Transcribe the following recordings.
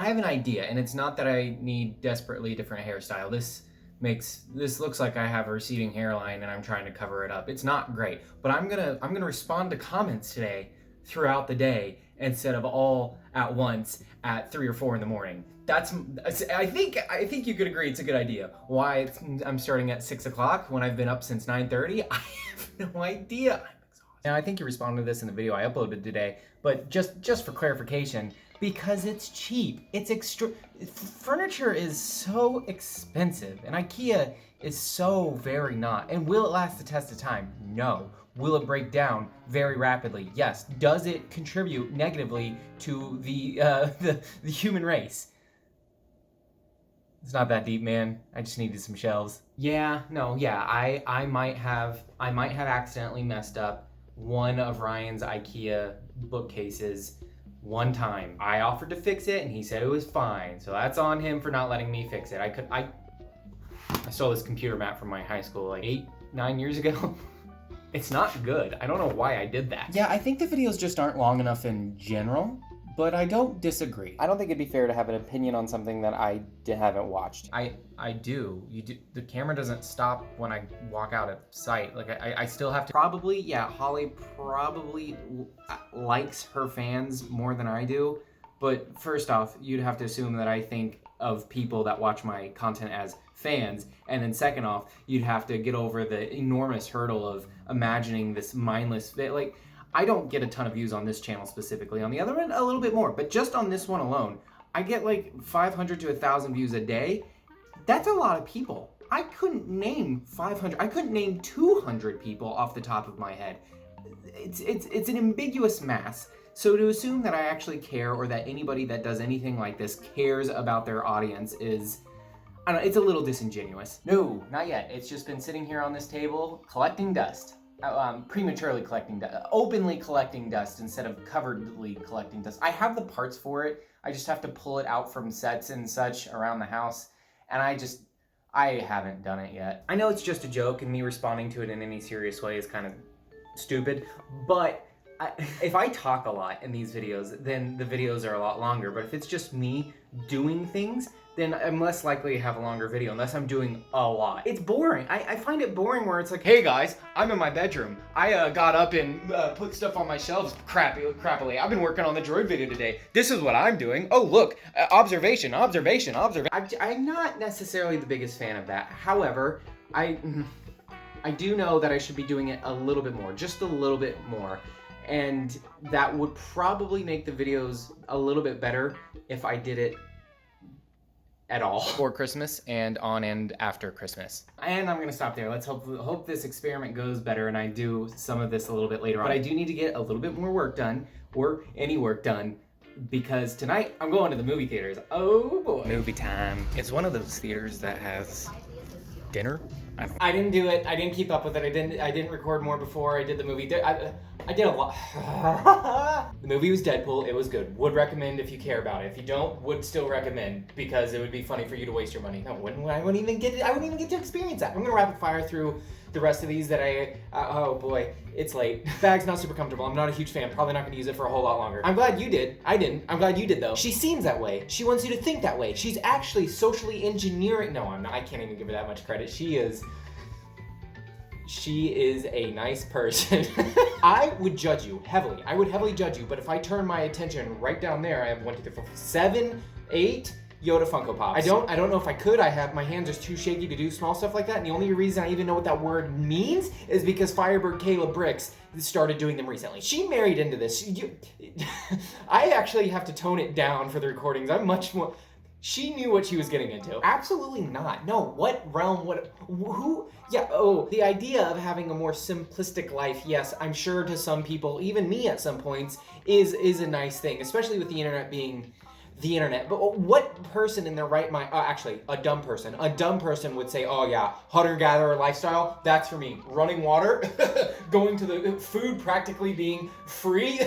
have an idea, and it's not that I need desperately a different hairstyle. This looks like I have a receding hairline and I'm trying to cover it up. It's not great, but I'm gonna respond to comments today throughout the day instead of all at once at 3 or 4 in the morning. I think you could agree it's a good idea. Why I'm starting at 6 o'clock when I've been up since 9:30? I have no idea. I'm exhausted. Now I think you responded to this in the video I uploaded today, but just for clarification, because it's cheap. Furniture is so expensive, and Ikea is so very not. And will it last the test of time? No. Will it break down very rapidly? Yes. Does it contribute negatively to the human race? It's not that deep, man. I just needed some shelves. Yeah, I might have accidentally messed up one of Ryan's Ikea bookcases one time. I offered to fix it and he said it was fine. So that's on him for not letting me fix it. I stole this computer mat from my high school like 8-9 years ago. It's not good. I don't know why I did that. Yeah, I think the videos just aren't long enough in general, but I don't disagree. I don't think it'd be fair to have an opinion on something that I haven't watched. I do. You do. The camera doesn't stop when I walk out of sight. Like I still have to. Probably, yeah. Holly probably likes her fans more than I do. But first off, you'd have to assume that I think of people that watch my content as fans, and then second off, you'd have to get over the enormous hurdle of imagining this mindless like. I don't get a ton of views on this channel specifically. On the other end, a little bit more. But just on this one alone, I get like 500 to 1,000 views a day. That's a lot of people. I couldn't name 500. I couldn't name 200 people off the top of my head. It's an ambiguous mass. So to assume that I actually care or that anybody that does anything like this cares about their audience is, I don't know, it's a little disingenuous. No, not yet. It's just been sitting here on this table collecting dust. Prematurely collecting dust, openly collecting dust instead of coveredly collecting dust. I have the parts for it. I just have to pull it out from sets and such around the house, and I haven't done it yet. I know it's just a joke, and me responding to it in any serious way is kind of stupid, but if I talk a lot in these videos, then the videos are a lot longer. But if it's just me doing things, then I'm less likely to have a longer video unless I'm doing a lot. It's boring. I find it boring where it's like, hey guys, I'm in my bedroom. I got up and put stuff on my shelves crappily. I've been working on the droid video today. This is what I'm doing. Oh look, observation. I'm not necessarily the biggest fan of that. However, I do know that I should be doing it a little bit more, just a little bit more. And that would probably make the videos a little bit better if I did it at all. For Christmas and on and after Christmas. And I'm gonna stop there. Let's hope this experiment goes better and I do some of this a little bit later on. But I do need to get a little bit more work done, or any work done, because tonight I'm going to the movie theaters. Oh boy. Movie time. It's one of those theaters that has dinner. I didn't do it. I didn't keep up with it. I didn't record more before I did the movie. I did a lot. The movie was Deadpool. It was good. Would recommend if you care about it. If you don't, would still recommend, because it would be funny for you to waste your money. No, I wouldn't even get it. I wouldn't even get to experience that. I'm gonna rapid fire through the rest of these that oh boy, it's late. Bag's not super comfortable. I'm not a huge fan. Probably not gonna use it for a whole lot longer. I'm glad you did. I didn't. I'm glad you did though. She seems that way. She wants you to think that way. She's actually socially engineering. No, I'm not. I can't even give her that much credit. She is a nice person. I would judge you heavily. I would heavily judge you, but if I turn my attention right down there, I have 1, 2, 3, 4, 5, 7, 8 Yoda Funko Pops. I don't know if I could. My hands are too shaky to do small stuff like that, and the only reason I even know what that word means is because Firebird Kayla Bricks started doing them recently. She married into this. I actually have to tone it down for the recordings. I'm much more... She knew what she was getting into. Absolutely not. No, what realm, who? Yeah, oh, the idea of having a more simplistic life, yes, I'm sure to some people, even me at some points, is a nice thing, especially with the internet being the internet. But what person in their right mind, actually, a dumb person would say, oh yeah, hunter-gatherer lifestyle, that's for me. Running water, going to the food practically being free.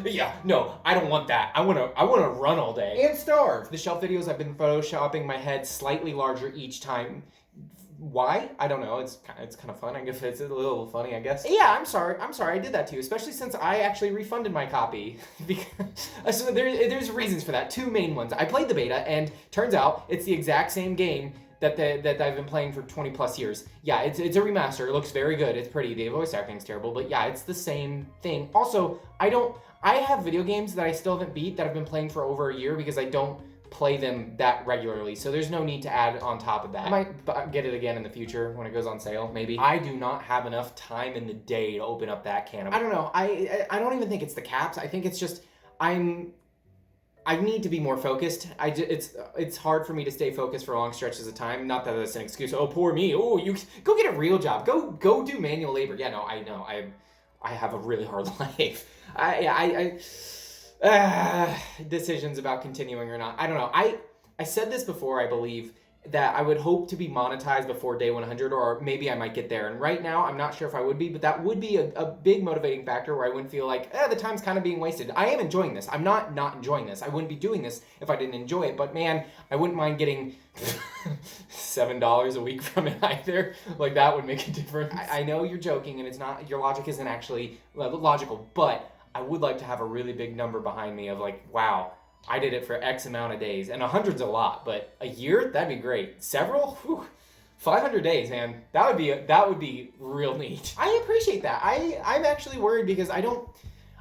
Yeah, no, I don't want that. I wanna run all day and starve. The shelf videos, I've been photoshopping my head slightly larger each time. Why? I don't know. It's kind of fun. I guess it's a little funny, I guess. Yeah, I'm sorry. I did that to you, especially since I actually refunded my copy. Because so there's reasons for that. Two main ones. I played the beta, and turns out it's the exact same game that I've been playing for 20 plus years. Yeah, it's a remaster. It looks very good. It's pretty. The voice acting's terrible, but yeah, it's the same thing. Also, I have video games that I still haven't beat that I've been playing for over a year because I don't play them that regularly, so there's no need to add on top of that. I might get it again in the future when it goes on sale, maybe. I do not have enough time in the day to open up that can of... I don't know, I don't even think it's the caps. I think it's just, I need to be more focused. It's hard for me to stay focused for long stretches of time. Not that that's an excuse. Oh, poor me. Oh, you go get a real job. Go do manual labor. Yeah, no, I know. I have a really hard life. Decisions about continuing or not. I don't know. I said this before, I believe, that I would hope to be monetized before day 100, or maybe I might get there. And right now, I'm not sure if I would be, but that would be a big motivating factor where I wouldn't feel like, the time's kind of being wasted. I am enjoying this. I'm not enjoying this. I wouldn't be doing this if I didn't enjoy it. But man, I wouldn't mind getting $7 a week from it either. Like, that would make a difference. I know you're joking, and it's not, your logic isn't actually logical, but I would like to have a really big number behind me of like, wow, I did it for X amount of days. And 100's a lot, but a year, that'd be great. Several? Whew. 500 days, man. That would be real neat. I appreciate that. I'm actually worried because I don't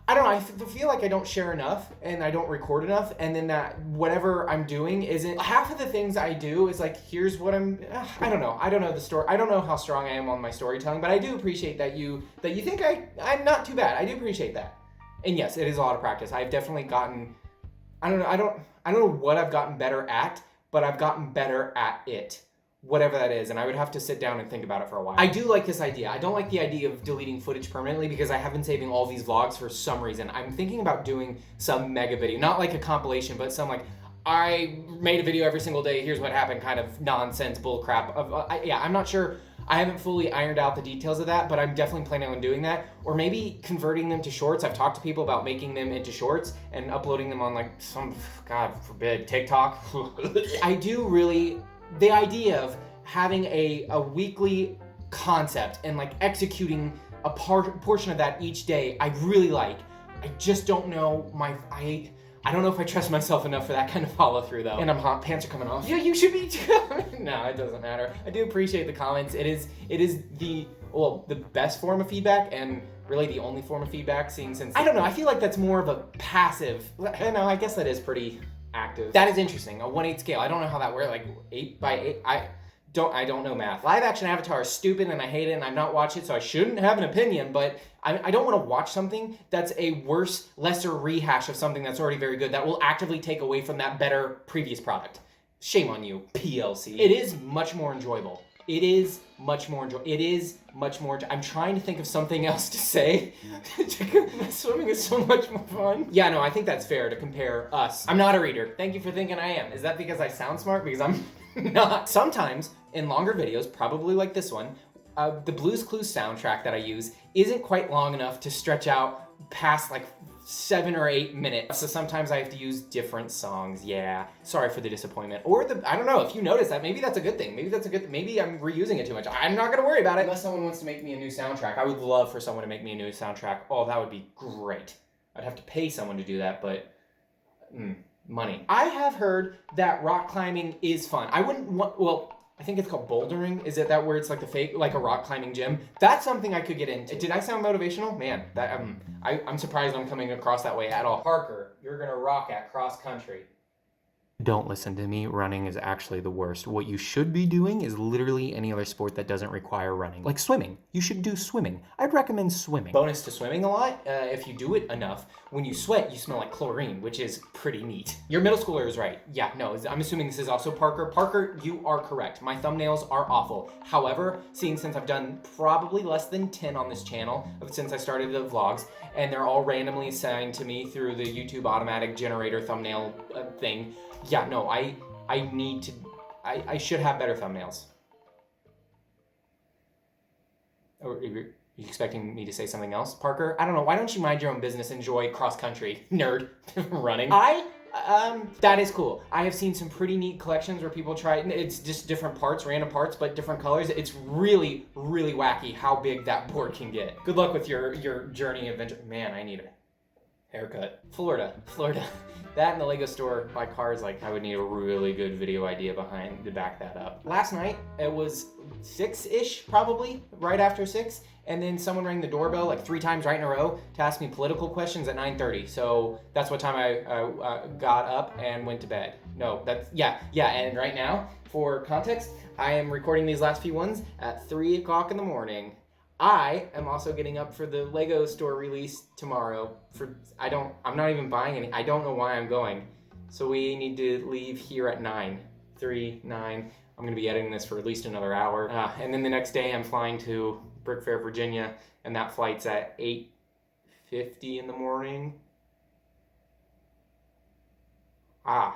know, I feel like I don't share enough and I don't record enough, and then that whatever I'm doing isn't, half of the things I do is like, here's what I don't know the story. I don't know how strong I am on my storytelling, but I do appreciate that you think I'm not too bad. I do appreciate that. And yes, it is a lot of practice. I've definitely gotten, I don't know what I've gotten better at, but I've gotten better at it. Whatever that is, and I would have to sit down and think about it for a while. I do like this idea. I don't like the idea of deleting footage permanently because I have been saving all these vlogs for some reason. I'm thinking about doing some mega video, not like a compilation, but some like, I made a video every single day, here's what happened, kind of nonsense bullcrap. I'm not sure. I haven't fully ironed out the details of that, but I'm definitely planning on doing that. Or maybe converting them to shorts. I've talked to people about making them into shorts and uploading them on like some, God forbid, TikTok. I do really, the idea of having a weekly concept and like executing a portion of that each day, I really like. I just don't know I don't know if I trust myself enough for that kind of follow through though. And I'm hot, pants are coming off. Yeah, you should be too. No, it doesn't matter. I do appreciate the comments. It is the best form of feedback and really the only form of feedback, seeing since, I don't know, I feel like that's more of a passive, I guess that is pretty active. That is interesting, a 1/8 scale. I don't know how that works, like 8 by 8, I don't know math. Live action Avatar is stupid and I hate it and I've not watched it, so I shouldn't have an opinion, but I don't want to watch something that's a worse, lesser rehash of something that's already very good that will actively take away from that better previous product. Shame on you, PLC. It is much more enjoyable. I'm trying to think of something else to say. Swimming is so much more fun. Yeah, no, I think that's fair to compare us. I'm not a reader. Thank you for thinking I am. Is that because I sound smart? Because I'm not. Sometimes, in longer videos, probably like this one, the Blue's Clues soundtrack that I use isn't quite long enough to stretch out past like 7 or 8 minutes. So sometimes I have to use different songs. Yeah, sorry for the disappointment. Or I don't know, if you notice that, maybe that's a good thing. Maybe I'm reusing it too much. I'm not gonna worry about it. Unless someone wants to make me a new soundtrack. I would love for someone to make me a new soundtrack. Oh, that would be great. I'd have to pay someone to do that, but money. I have heard that rock climbing is fun. I wouldn't want, well, I think it's called bouldering. Is it that where it's like the fake, like a rock climbing gym? That's something I could get into. Did I sound motivational? Man, that I'm surprised I'm coming across that way at all. Parker, you're gonna rock at cross country. Don't listen to me. Running is actually the worst. What you should be doing is literally any other sport that doesn't require running. Like swimming. You should do swimming. I'd recommend swimming. Bonus to swimming a lot, if you do it enough, when you sweat, you smell like chlorine, which is pretty neat. Your middle schooler is right. Yeah, no, I'm assuming this is also Parker. Parker, you are correct. My thumbnails are awful. However, seeing since I've done probably less than 10 on this channel since I started the vlogs, and they're all randomly assigned to me through the YouTube automatic generator thumbnail thing, yeah, no, I should have better thumbnails. Are you expecting me to say something else, Parker? I don't know, why don't you mind your own business, enjoy cross country, nerd, running? I That is cool. I have seen some pretty neat collections where people try, it's just different parts, random parts, but different colors. It's really, really wacky how big that board can get. Good luck with your journey adventure. Man, I need a haircut. Florida. That and the Lego store by cars, like I would need a really good video idea behind to back that up. Last night, it was 6-ish, probably, right after 6. And then someone rang the doorbell like 3 times right in a row to ask me political questions at 9:30. So that's what time I got up and went to bed. No, yeah. And right now, for context, I am recording these last few ones at 3 o'clock in the morning. I am also getting up for the Lego store release tomorrow. I'm not even buying any. I don't know why I'm going. So we need to leave here at 9. 3, 9. I'm going to be editing this for at least another hour. And then the next day I'm flying to Brick Fair, Virginia, and that flight's at 8:50 in the morning. Oh.